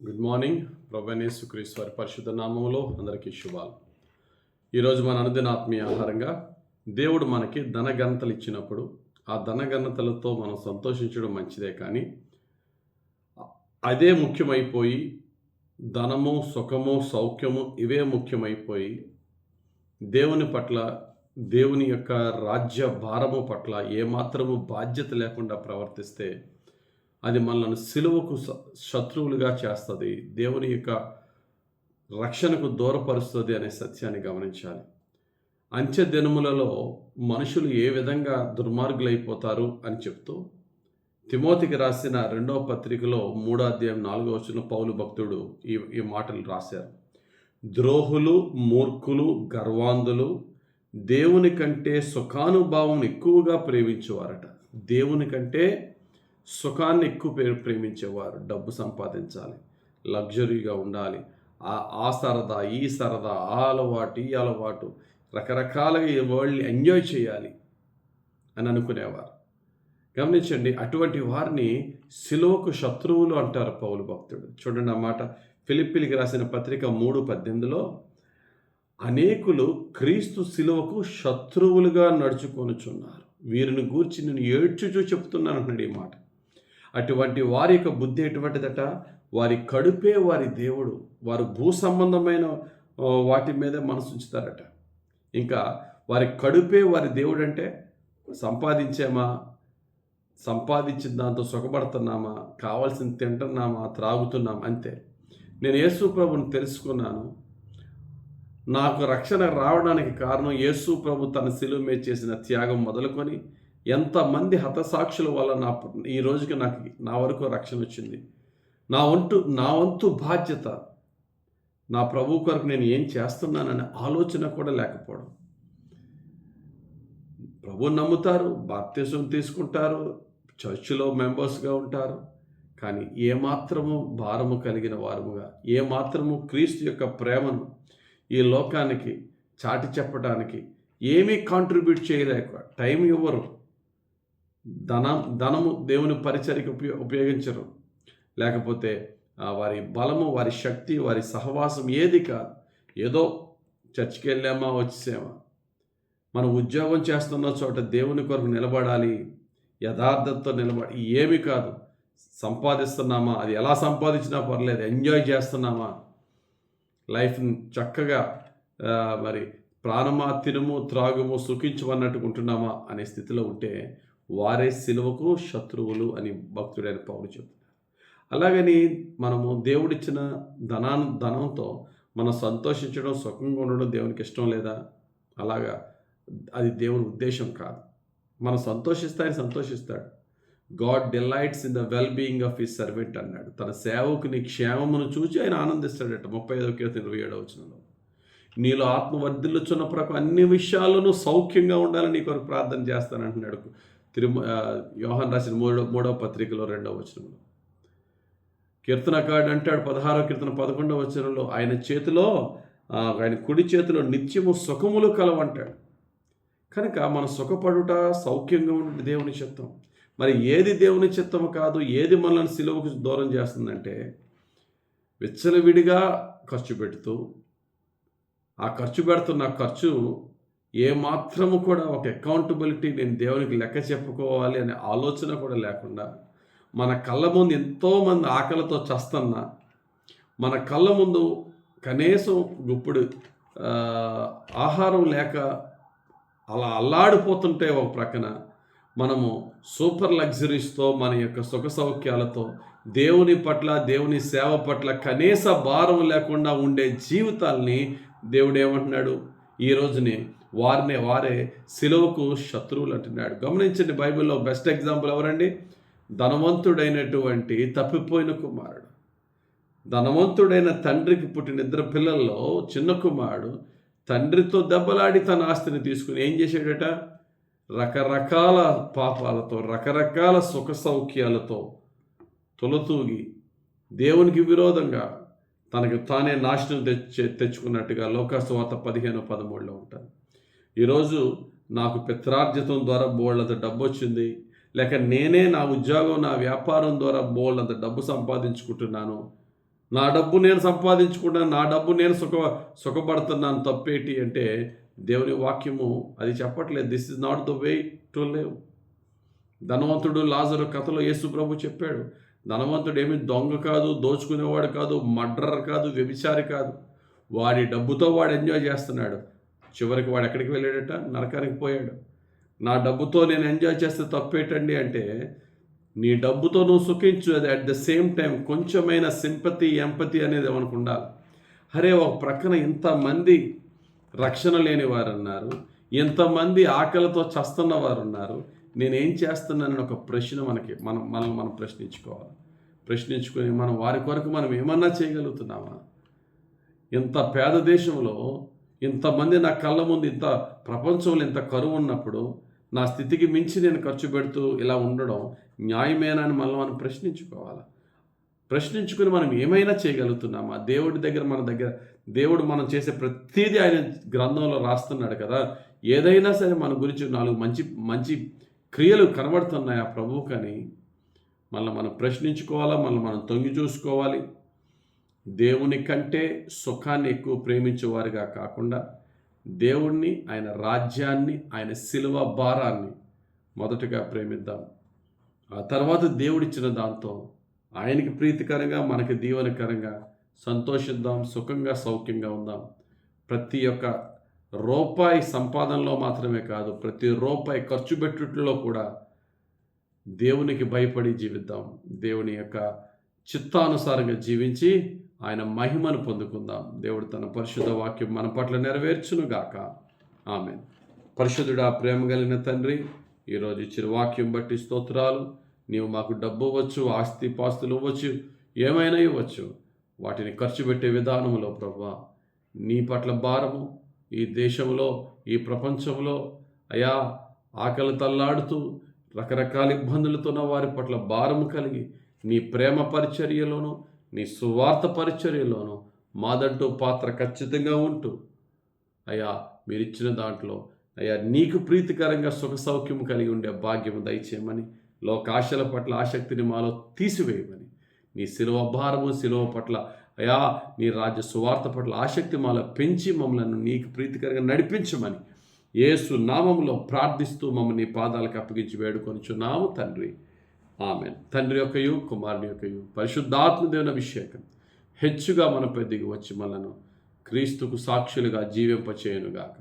Good morning. ప్రభువైన యేసుక్రీస్తు వారి పరిశుద్ధ నామములో అందరికీ శుభాలు. ఈరోజు మన అనుదిన ఆత్మీయ ఆహారంగా దేవుడు మనకి ధనఘనతలు ఇచ్చినప్పుడు ఆ ధనఘనతలతో మనం సంతోషించడం మంచిదే, కానీ అదే ముఖ్యమైపోయి ధనము, సుఖము, సౌఖ్యము ఇవే ముఖ్యమైపోయి దేవుని పట్ల, దేవుని యొక్క రాజ్య భారము పట్ల ఏమాత్రము బాధ్యత లేకుండా ప్రవర్తిస్తే అది మనల్ని సిలువకు శత్రువులుగా చేస్తుంది, దేవుని యొక్క రక్షణకు దూరపరుస్తుంది అనే సత్యాన్ని గమనించాలి. అంచె దినములలో మనుషులు ఏ విధంగా దుర్మార్గులైపోతారు అని చెప్తూ తిమోతికి రాసిన 2వ పత్రికలో 3వ అధ్యాయం 4వ వచనంలో పౌలు భక్తుడు ఈ మాటలు రాశారు. ద్రోహులు, మూర్ఖులు, గర్వాంధులు దేవుని కంటే సుఖానుభావం ఎక్కువగా ప్రేమించేవారట. దేవుని కంటే సుఖాన్ని ఎక్కువ ప్రేమించేవారు. డబ్బు సంపాదించాలి, లగ్జరీగా ఉండాలి, ఆ సరదా, ఈ సరదా, ఆ అలవాటు, ఈ అలవాటు, రకరకాలుగా ఈ వరల్డ్ని ఎంజాయ్ చేయాలి అని అనుకునేవారు. గమనించండి, అటువంటి వారిని సిలువకు శత్రువులు అంటారు పౌలు భక్తుడు. చూడండి ఆ మాట, ఫిలిప్పీలకు రాసిన పత్రిక 3:18లో అనేకులు క్రీస్తు సిలువకు శత్రువులుగా నడుచుకొనుచున్నారు, వీరిని గూర్చి నేను ఏడ్చుచూ చెప్తున్నాను అంటున్నాడు ఈ మాట. అటువంటి వారి యొక్క బుద్ధి ఎటువంటిదట? వారి కడుపే వారి దేవుడు. వారు భూ సంబంధమైన వాటి మీదే మనసు ఉంచుతారట. ఇంకా వారి కడుపే వారి దేవుడు అంటే సంపాదించామా, సంపాదించిన దాంతో సుఖపడుతున్నామా, కావాల్సింది తింటున్నామా, త్రాగుతున్నామా, అంతే. నేను యేసు ప్రభుని తెలుసుకున్నాను, నాకు రక్షణ రావడానికి కారణం యేసు ప్రభు తన శిలువ మీద చేసిన త్యాగం మొదలుకొని ఎంతమంది హతసాక్షుల వల్ల ఈ రోజుకి నా వరకు రక్షణ వచ్చింది. నా వంతు బాధ్యత, నా ప్రభు కొరకు నేను ఏం చేస్తున్నాననే ఆలోచన కూడా లేకపోవడం. ప్రభువుని నమ్ముతారు, బాప్తిసం తీసుకుంటారు, చర్చిలో మెంబర్స్గా ఉంటారు, కానీ ఏమాత్రము భారము కలిగిన వారముగా, ఏమాత్రము క్రీస్తు యొక్క ప్రేమను ఈ లోకానికి చాటి చెప్పడానికి ఏమీ కాంట్రిబ్యూట్ చేయలేక, టైం ఇవ్వరు, ధనము దేవుని పరిచర్యకు ఉపయోగించరు, లేకపోతే వారి బలము, వారి శక్తి, వారి సహవాసం ఏది కాదు. ఏదో చర్చికి వెళ్ళామా, వచ్చేసామా. మనం ఉద్యోగం చేస్తున్న చోట దేవుని కొరకు నిలబడాలి, యథార్థతతో నిలబడి, ఏమి కాదు. సంపాదిస్తున్నామా, అది ఎలా సంపాదించినా పర్లేదు, ఎంజాయ్ చేస్తున్నామా, లైఫ్ని చక్కగా మరి ప్రాణమా, తినుము, త్రాగుము, సుఖించమన్నట్టుగా ఉంటున్నామా అనే స్థితిలో ఉంటే వారే సిలువకు శత్రువులు అని భక్తుడైన పౌలు చెప్తున్నారు. అలాగని మనము దేవుడిచ్చిన ధనంతో మనం సంతోషించడం, సుఖంగా ఉండడం దేవునికి ఇష్టం లేదా? అలాగా అది దేవుని ఉద్దేశం కాదు. మనం సంతోషిస్తే ఆయన సంతోషిస్తాడు. God delights in the well being of his servant అన్నాడు. తన సేవకుని క్షేమమును చూచి ఆయన ఆనందిస్తాడట. 35వ కీర్తన 27వ వచనంలో నీలో ఆత్మ వర్ధిల్లుచున్న ప్రకారం అన్ని విషయాలను సౌఖ్యంగా ఉండాలని నీ కొరకు ప్రార్థన చేస్తానంటున్నాడు యోహాను రాసిన 3వ పత్రికలో 2వ వచనంలో. కీర్తనకారుడు అంటాడు 16వ కీర్తన 11వ వచనంలో, ఆయన కుడి చేతిలో నిత్యము సుఖములు కలవంటాడు. కనుక మన సుఖపడుట, సౌఖ్యంగా ఉండే దేవుని చిత్తం. మరి ఏది దేవుని చిత్తము కాదు, ఏది మనల్ని సిలువకు దూరం చేస్తుందంటే విచ్చలవిడిగా ఖర్చు పెడుతూ, ఆ ఖర్చు పెడుతున్న ఖర్చు ఏమాత్రము కూడా ఒక అకౌంటబిలిటీ, నేను దేవునికి లెక్క చెప్పుకోవాలి అనే ఆలోచన కూడా లేకుండా, మన కళ్ళ ముందు ఎంతోమంది ఆకలితో చస్తున్నా, మన కళ్ళ ముందు కనీసం గుప్పుడు ఆహారం లేక అలా అల్లాడిపోతుంటే ఒక ప్రక్కన మనము సూపర్ లగ్జరీస్తో, మన యొక్క సుఖ సౌఖ్యాలతో దేవుని పట్ల, దేవుని సేవ పట్ల కనీస భారం లేకుండా ఉండే జీవితాల్ని దేవుడు ఏమంటున్నాడు? ఈ రోజుని వారే సిలువకు శత్రువులు అంటున్నాడు. గమనించండి, బైబిల్లో బెస్ట్ ఎగ్జాంపుల్ ఎవరండి? ధనవంతుడైనటువంటి తప్పిపోయిన కుమారుడు. ధనవంతుడైన తండ్రికి పుట్టిన 2 పిల్లల్లో చిన్న కుమారుడు తండ్రితో దెబ్బలాడి తన ఆస్తిని తీసుకుని ఏం చేశాడట? రకరకాల పాపాలతో, రకరకాల సుఖ సౌఖ్యాలతో తొలతూగి దేవునికి విరోధంగా తనకు తానే నాశనం తెచ్చుకున్నట్టుగా లోకాసువార్త 15:13లో ఉంటారు. ఈరోజు నాకు పిత్రార్జితం ద్వారా బోళ్ళంత డబ్బు వచ్చింది, లేక నేనే నా ఉద్యోగం, నా వ్యాపారం ద్వారా బోళ్ళంత డబ్బు సంపాదించుకుంటున్నాను, నా డబ్బు నేను సంపాదించుకుంటాను, నా డబ్బు నేను సుఖపడుతున్నాను, తప్పేటి అంటే దేవుని వాక్యము అది చెప్పట్లేదు. This is not the way to live. ధనవంతుడు లాజరు కథలో యేసు ప్రభు చెప్పాడు, ధనవంతుడు ఏమి దొంగ కాదు, దోచుకునేవాడు కాదు, మర్డరర్ కాదు, వ్యభిచారి కాదు. వాడి డబ్బుతో వాడు ఎంజాయ్ చేస్తున్నాడు. చివరికి వాడు ఎక్కడికి వెళ్ళాడట? నరకానికి పోయాడు. నా డబ్బుతో నేను ఎంజాయ్ చేస్తే తప్పేటండి అంటే, నీ డబ్బుతో నువ్వు సుఖించు, అది అట్ ద సేమ్ టైం కొంచెమైన సింపతి, ఎంపతి అనేది మనకు ఉండాలి. అరే, ఒక ప్రక్కన ఇంతమంది రక్షణ లేని వారు ఉన్నారు, ఇంతమంది ఆకలితో చస్తున్న వారు ఉన్నారు, నేనేం చేస్తున్నానని ఒక ప్రశ్న మనల్ని మనం ప్రశ్నించుకొని మనం వారి కొరకు మనం ఏమన్నా చేయగలుగుతున్నామా? ఇంత పేద దేశంలో ఇంతమంది నా కళ్ళ ముందు, ఇంత ప్రపంచంలో ఇంత కరువు ఉన్నప్పుడు నా స్థితికి మించి నేను ఖర్చు పెడుతూ ఇలా ఉండడం న్యాయమేనా అని మనం ప్రశ్నించుకోవాలి. ప్రశ్నించుకుని మనం ఏమైనా చేయగలుగుతున్నామా? దేవుడు మనం చేసే ప్రతిదీ ఆయన గ్రంథంలో రాస్తున్నాడు కదా. ఏదైనా సరే మన గురించి 4 మంచి క్రియలు కనబడుతున్నాయి ఆ ప్రభువు కానీ మనం ప్రశ్నించుకోవాలా, మనం తొంగి చూసుకోవాలి. దేవుని కంటే సుఖాన్ని ఎక్కువ ప్రేమించేవారుగా కాకుండా దేవుణ్ణి, ఆయన రాజ్యాన్ని, ఆయన శిలువ భారాన్ని మొదటగా ప్రేమిద్దాం. ఆ తర్వాత దేవుడిచ్చిన దాంతో ఆయనకి ప్రీతికరంగా, మనకి దీవెనకరంగా సంతోషిద్దాం, సుఖంగా సౌఖ్యంగా ఉందాం. ప్రతి ఒక్క రూపాయి సంపాదనలో మాత్రమే కాదు, ప్రతి రూపాయి ఖర్చు పెట్టుట్లో కూడా దేవునికి భయపడి జీవిద్దాం. దేవుని యొక్క చిత్తానుసారంగా జీవించి ఆయన మహిమను పొందుకుందాం. దేవుడు తన పరిశుద్ధ వాక్యం మన పట్ల నెరవేర్చునుగాక. ఆమేన్. పరిశుద్ధుడా, ప్రేమ కలిగిన తండ్రి, ఈరోజు ఇచ్చిన వాక్యం బట్టి స్తోత్రాలు. నీవు మాకు డబ్బు ఇవ్వచ్చు, ఆస్తి పాస్తులు ఇవ్వచ్చు, ఏమైనా ఇవ్వచ్చు. వాటిని ఖర్చు పెట్టే విధానంలో ప్రభువా, నీ పట్ల భారము, ఈ దేశంలో, ఈ ప్రపంచంలో అయా ఆకలి తల్లాడుతూ రకరకాల ఇబ్బందులతో ఉన్న వారి పట్ల భారము కలిగి నీ ప్రేమ పరిచర్యలోను, నీ సువార్త పరిచర్యలోను మాదంటూ పాత్ర ఖచ్చితంగా ఉంటూ అయ్యా మీరిచ్చిన దాంట్లో అయ్యా నీకు ప్రీతికరంగా సుఖ సౌఖ్యం కలిగి ఉండే భాగ్యము దయచేయమని, లోకాశల పట్ల ఆసక్తిని మాలో తీసివేయమని, నీ శిలువ భారము, శిలువ పట్ల అయా నీ రాజ్య సువార్త పట్ల ఆసక్తి మాలో పెంచి మమ్మల్ని నీకు ప్రీతికరంగా నడిపించమని యేసు నామములో ప్రార్థిస్తూ మమ్మల్ని నీ పాదాలకు అప్పగించి వేడుకొనిచున్నాము తండ్రి. ఆమేన్. తండ్రి యొక్కయు, కుమారుని యొక్కయు, పరిశుద్ధాత్మ దేవుని అభిషేకం హెచ్చుగా మనపై దిగి వచ్చి మనను క్రీస్తుకు సాక్షులుగా జీవింపచేయునుగాక.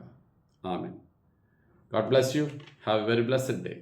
ఆమేన్. God bless you. Have a very blessed day.